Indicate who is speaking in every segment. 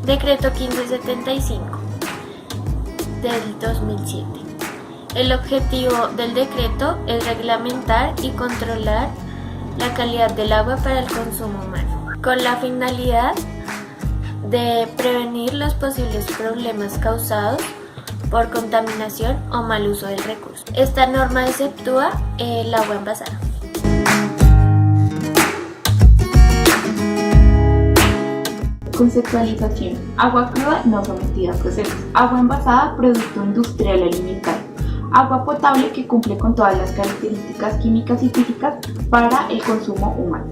Speaker 1: Decreto 1575 del 2007. El objetivo del decreto es reglamentar y controlar la calidad del agua para el consumo humano, con la finalidad de prevenir los posibles problemas causados por contaminación o mal uso del recurso. Esta norma exceptúa el agua envasada.
Speaker 2: Conceptualización. Agua cruda no sometida a procesos. Agua envasada, producto industrial alimentario. Agua potable que cumple con todas las características químicas y físicas para el consumo humano.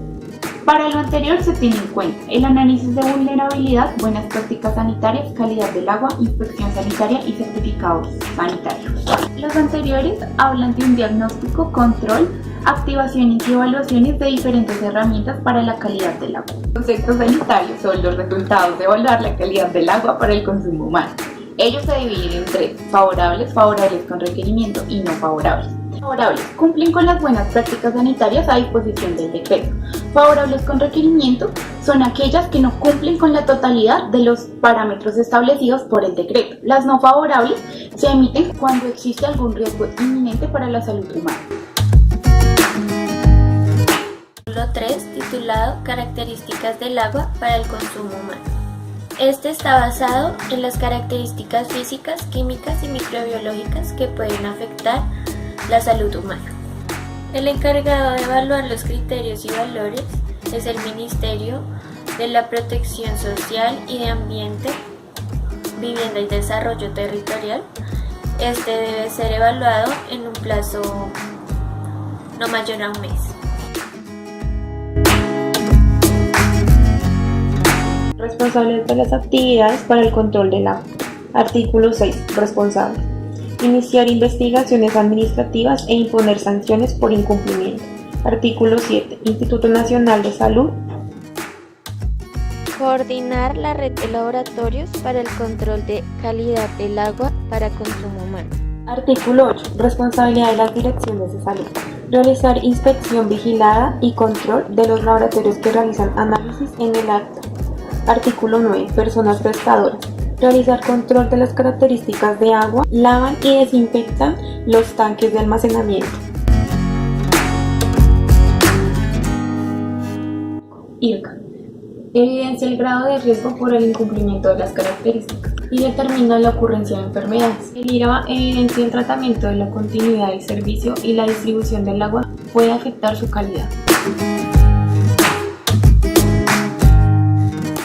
Speaker 2: Para lo anterior se tiene en cuenta el análisis de vulnerabilidad, buenas prácticas sanitarias, calidad del agua, inspección sanitaria y certificados sanitarios. Los anteriores hablan de un diagnóstico, control, activaciones y evaluaciones de diferentes herramientas para la calidad del agua. Los conceptos sanitarios son los resultados de evaluar la calidad del agua para el consumo humano. Ellos se dividen en tres: favorables, favorables con requerimiento y no favorables. Favorables: cumplen con las buenas prácticas sanitarias a disposición del decreto. Favorables con requerimiento son aquellas que no cumplen con la totalidad de los parámetros establecidos por el decreto. Las no favorables se emiten cuando existe algún riesgo inminente para la salud humana.
Speaker 1: 3, titulado Características del agua para el consumo humano. Este está basado en las características físicas, químicas y microbiológicas que pueden afectar la salud humana. El encargado de evaluar los criterios y valores es el Ministerio de la Protección Social y de Ambiente, Vivienda y Desarrollo Territorial. Este debe ser evaluado en un plazo no mayor a un mes.
Speaker 3: Responsables de las actividades para el control del agua. Artículo 6. Responsable. Iniciar investigaciones administrativas e imponer sanciones por incumplimiento. Artículo 7. Instituto Nacional de Salud.
Speaker 1: Coordinar la red de laboratorios para el control de calidad del agua para consumo humano.
Speaker 3: Artículo 8. Responsabilidad de las direcciones de salud. Realizar inspección vigilada y control de los laboratorios que realizan análisis en el acto. Artículo 9. Personas prestadoras. Realizar control de las características de agua, lavan y desinfectan los tanques de almacenamiento.
Speaker 2: IRCA. Evidencia el grado de riesgo por el incumplimiento de las características y determina la ocurrencia de enfermedades. El IRA evidencia el tratamiento de la continuidad del servicio y la distribución del agua puede afectar su calidad.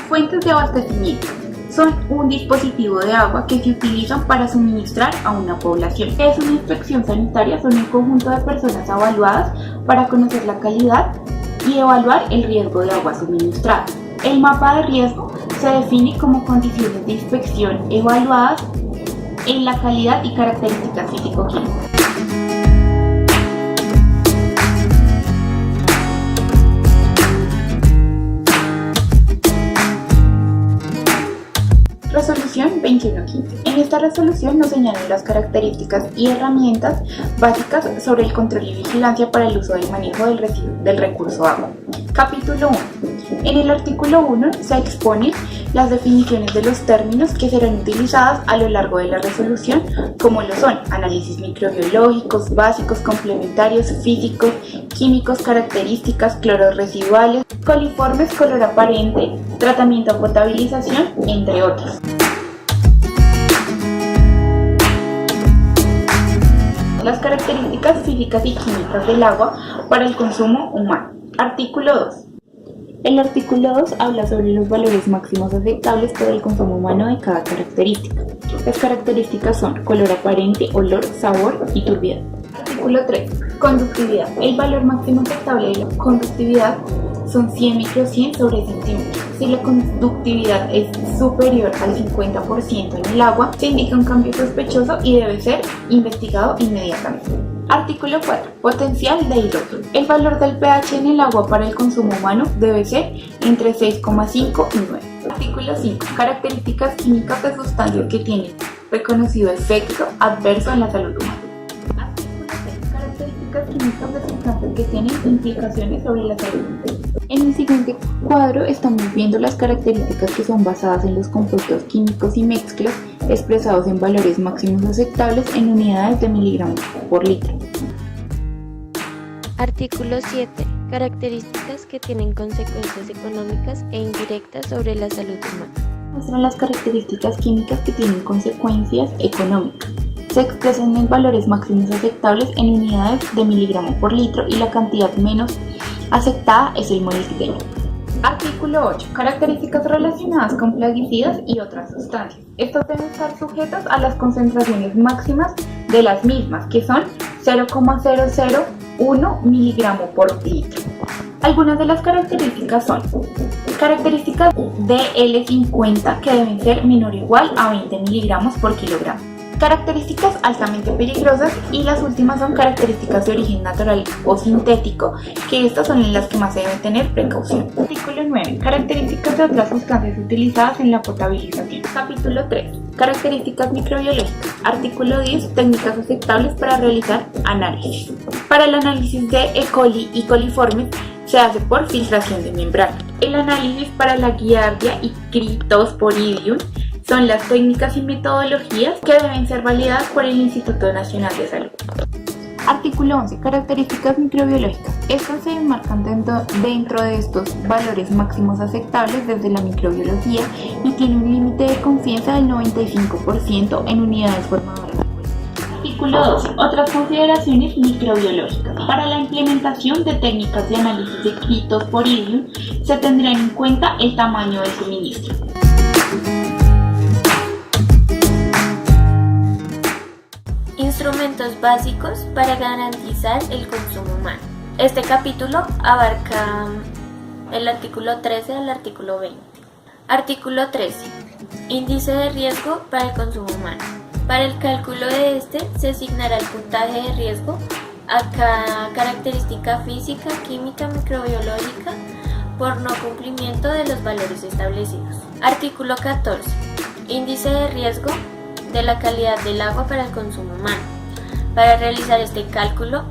Speaker 2: Fuentes de abastecimiento. Son un dispositivo de agua que se utilizan para suministrar a una población. Es una inspección sanitaria, son un conjunto de personas evaluadas para conocer la calidad y evaluar el riesgo de agua suministrada. El mapa de riesgo se define como condiciones de inspección evaluadas en la calidad y características físico-químicas. Resolución 2115. En esta resolución nos señalan las características y herramientas básicas sobre el control y vigilancia para el uso y manejo del recurso agua. Capítulo 1. En el artículo 1 se exponen las definiciones de los términos que serán utilizadas a lo largo de la resolución, como lo son análisis microbiológicos, básicos, complementarios, físicos, químicos, características, cloros residuales, coliformes, color aparente, tratamiento, potabilización, entre otros. Las características físicas y químicas del agua para el consumo humano. Artículo 2. El artículo 2 habla sobre los valores máximos aceptables para el consumo humano de cada característica. Las características son color aparente, olor, sabor y turbiedad. Artículo 3. Conductividad. El valor máximo aceptable de la conductividad son 100 microsien sobre centímetros. Si la conductividad es superior al 50% en el agua, se indica un cambio sospechoso y debe ser investigado inmediatamente. Artículo 4. Potencial de hidrógeno. El valor del pH en el agua para el consumo humano debe ser entre 6,5 y 9. Artículo 5. Características químicas de sustancias que tienen reconocido efecto adverso en la salud humana. características químicas de sustancias que tienen implicaciones sobre la salud. En el siguiente cuadro estamos viendo las características que son basadas en los compuestos químicos y mezclas expresados en valores máximos aceptables en unidades de miligramos por litro.
Speaker 1: Artículo 7. Características que tienen consecuencias económicas e indirectas sobre la salud humana.
Speaker 2: Muestran las características químicas que tienen consecuencias económicas. Se expresan en valores máximos aceptables en unidades de miligramo por litro y la cantidad menos aceptada es el molecular. Artículo 8. Características relacionadas con plaguicidas y otras sustancias. Estas deben estar sujetas a las concentraciones máximas de las mismas, que son 0,001 miligramo por litro. Algunas de las características son características de L50 que deben ser menor o igual a 20 miligramos por kilogramo. Características altamente peligrosas y las últimas son características de origen natural o sintético, que estas son en las que más se debe tener precaución. Artículo 9. Características de otras sustancias utilizadas en la potabilización. Capítulo 3. Características microbiológicas. Artículo 10. Técnicas aceptables para realizar análisis. Para el análisis de E. coli y coliformes se hace por filtración de membrana. El análisis para la Giardia y Cryptosporidium son las técnicas y metodologías que deben ser validadas por el Instituto Nacional de Salud. Artículo 11. Características microbiológicas. Estas se enmarcan dentro de estos valores máximos aceptables desde la microbiología y tienen un límite de confianza del 95% en unidades formadoras. Artículo 12. Otras consideraciones microbiológicas. Para la implementación de técnicas de análisis de Cryptosporidium se tendrán en cuenta el tamaño del suministro.
Speaker 1: Instrumentos básicos para garantizar el consumo humano. Este capítulo abarca el artículo 13 al artículo 20. Artículo 13. Índice de riesgo para el consumo humano. Para el cálculo de este se asignará el puntaje de riesgo a cada característica física, química, microbiológica por no cumplimiento de los valores establecidos. Artículo 14. Índice de riesgo de la calidad del agua para el consumo humano. Para realizar este cálculo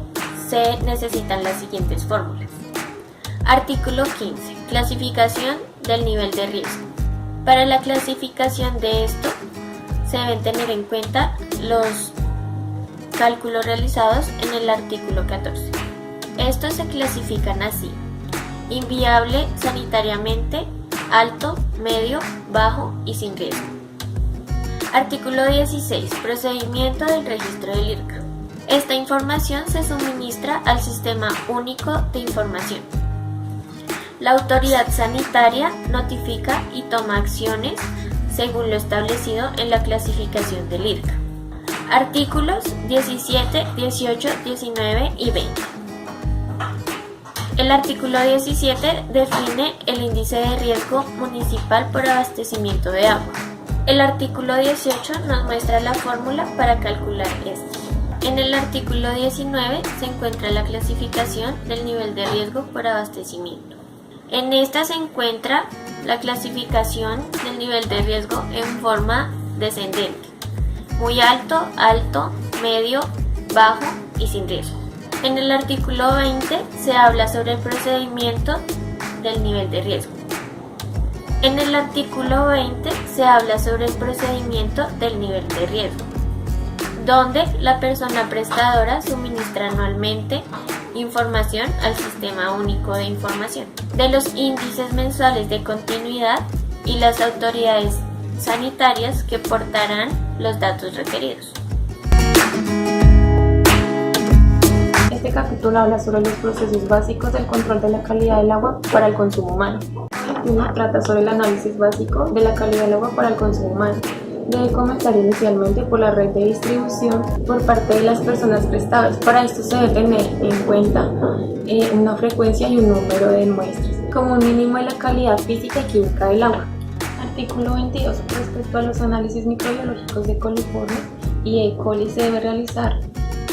Speaker 1: se necesitan las siguientes fórmulas. Artículo 15. Clasificación del nivel de riesgo. Para la clasificación de esto se deben tener en cuenta los cálculos realizados en el artículo 14. Estos se clasifican así: inviable sanitariamente, alto, medio, bajo y sin riesgo. Artículo 16. Procedimiento del registro del IRCA. Esta información se suministra al Sistema Único de Información. La autoridad sanitaria notifica y toma acciones según lo establecido en la clasificación del IRCA. Artículos 17, 18, 19 y 20. El artículo 17 define el índice de riesgo municipal por abastecimiento de agua. El artículo 18 nos muestra la fórmula para calcular este. En el artículo 19 se encuentra la clasificación del nivel de riesgo por abastecimiento. En esta se encuentra la clasificación del nivel de riesgo en forma descendente: muy alto, alto, medio, bajo y sin riesgo. En el artículo 20 se habla sobre el procedimiento del nivel de riesgo. En el artículo 20 se habla sobre el procedimiento del nivel de riesgo, donde la persona prestadora suministra anualmente información al Sistema Único de Información de los índices mensuales de continuidad y las autoridades sanitarias que portarán los datos requeridos.
Speaker 3: Este capítulo habla sobre los procesos básicos del control de la calidad del agua para el consumo humano. El 21 trata sobre el análisis básico de la calidad del agua para el consumo humano. Debe comenzar inicialmente por la red de distribución por parte de las personas prestadoras. Para esto se debe tener en cuenta una frecuencia y un número de muestras, como un mínimo de la calidad física y química del agua. Artículo 22. Respecto a los análisis microbiológicos de coliformes y E. coli se debe realizar.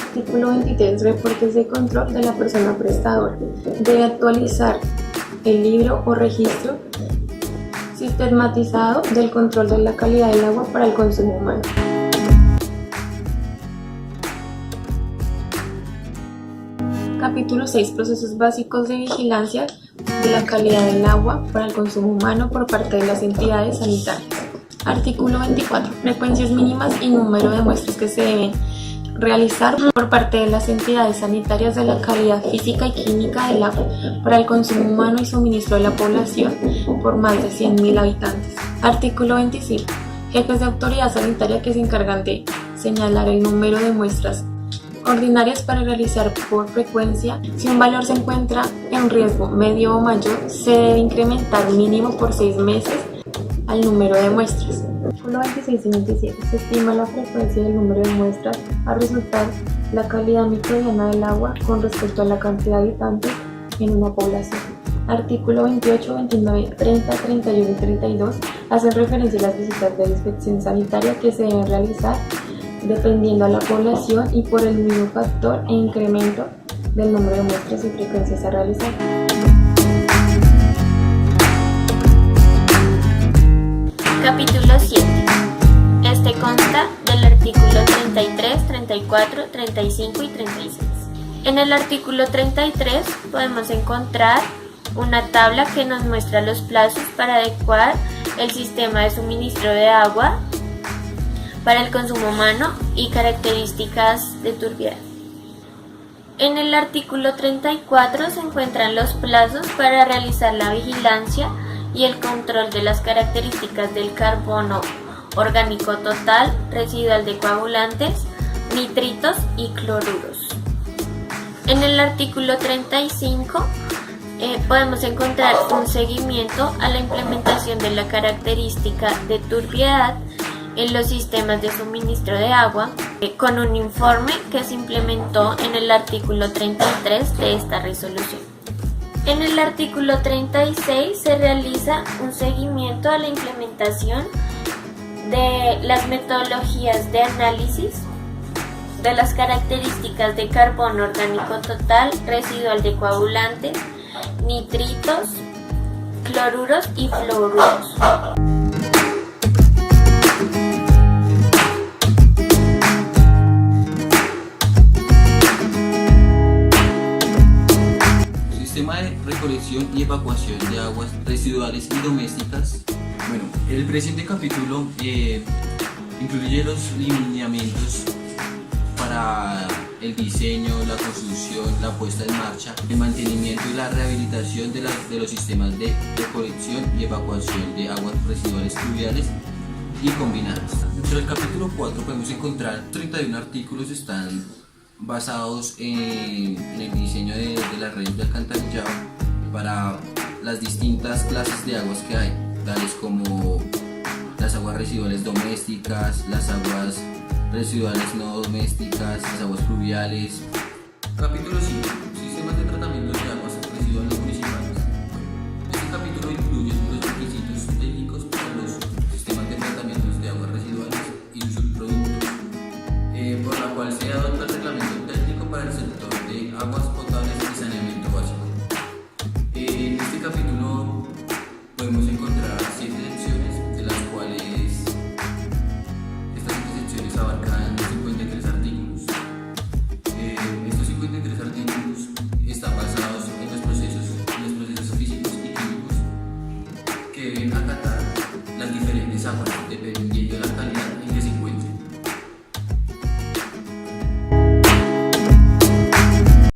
Speaker 3: Artículo 23. Reportes de control de la persona prestadora. Debe actualizar el libro o registro sistematizado del control de la calidad del agua para el consumo humano. Capítulo 6. Procesos básicos de vigilancia de la calidad del agua para el consumo humano por parte de las entidades sanitarias. Artículo 24. Frecuencias mínimas y número de muestras que se deben realizar por parte de las entidades sanitarias de la calidad física y química del agua para el consumo humano y suministro de la población por más de 100.000 habitantes. Artículo 25. Jefes de autoridad sanitaria que se encargan de señalar el número de muestras ordinarias para realizar por frecuencia. Si un valor se encuentra en riesgo medio o mayor, se debe incrementar mínimo por 6 meses al número de muestras. Artículo 26 y 27. Se estima la frecuencia del número de muestras a resultar la calidad microbiana del agua con respecto a la cantidad de habitantes en una población. Artículo 28, 29, 30, 31 y 32 hacen referencia a las visitas de inspección sanitaria que se deben realizar dependiendo a la población y por el mismo factor e incremento del número de muestras y frecuencias a realizar.
Speaker 1: Capítulo 7. Este consta del artículo 33, 34, 35 y 36. En el artículo 33 podemos encontrar una tabla que nos muestra los plazos para adecuar el sistema de suministro de agua para el consumo humano y características de turbiedad. En el artículo 34 se encuentran los plazos para realizar la vigilancia y el control de las características del carbono orgánico total, residual de coagulantes, nitritos y cloruros. En el artículo 35 podemos encontrar un seguimiento a la implementación de la característica de turbiedad en los sistemas de suministro de agua, con un informe que se implementó en el artículo 33 de esta resolución. En el artículo 36 se realiza un seguimiento a la implementación de las metodologías de análisis de las características de carbono orgánico total, residual de coagulantes, nitritos, cloruros y fluoruros.
Speaker 4: Sistema de recolección y evacuación de aguas residuales y domésticas. Bueno, el presente capítulo incluye los lineamientos para el diseño, la construcción, la puesta en marcha, el mantenimiento y la rehabilitación de los sistemas de recolección y evacuación de aguas residuales fluviales y combinadas. Dentro del capítulo 4 podemos encontrar 31 artículos están basados en el diseño de las redes de alcantarillado para las distintas clases de aguas que hay, tales como las aguas residuales domésticas, las aguas residuales no domésticas, las aguas fluviales. Capítulo 5. Sistemas de tratamiento de aguas residuales municipales. Este capítulo incluye los requisitos técnicos para los sistemas de tratamiento de aguas residuales y sus productos, por la cual se adopta el reglamento técnico para el sector de aguas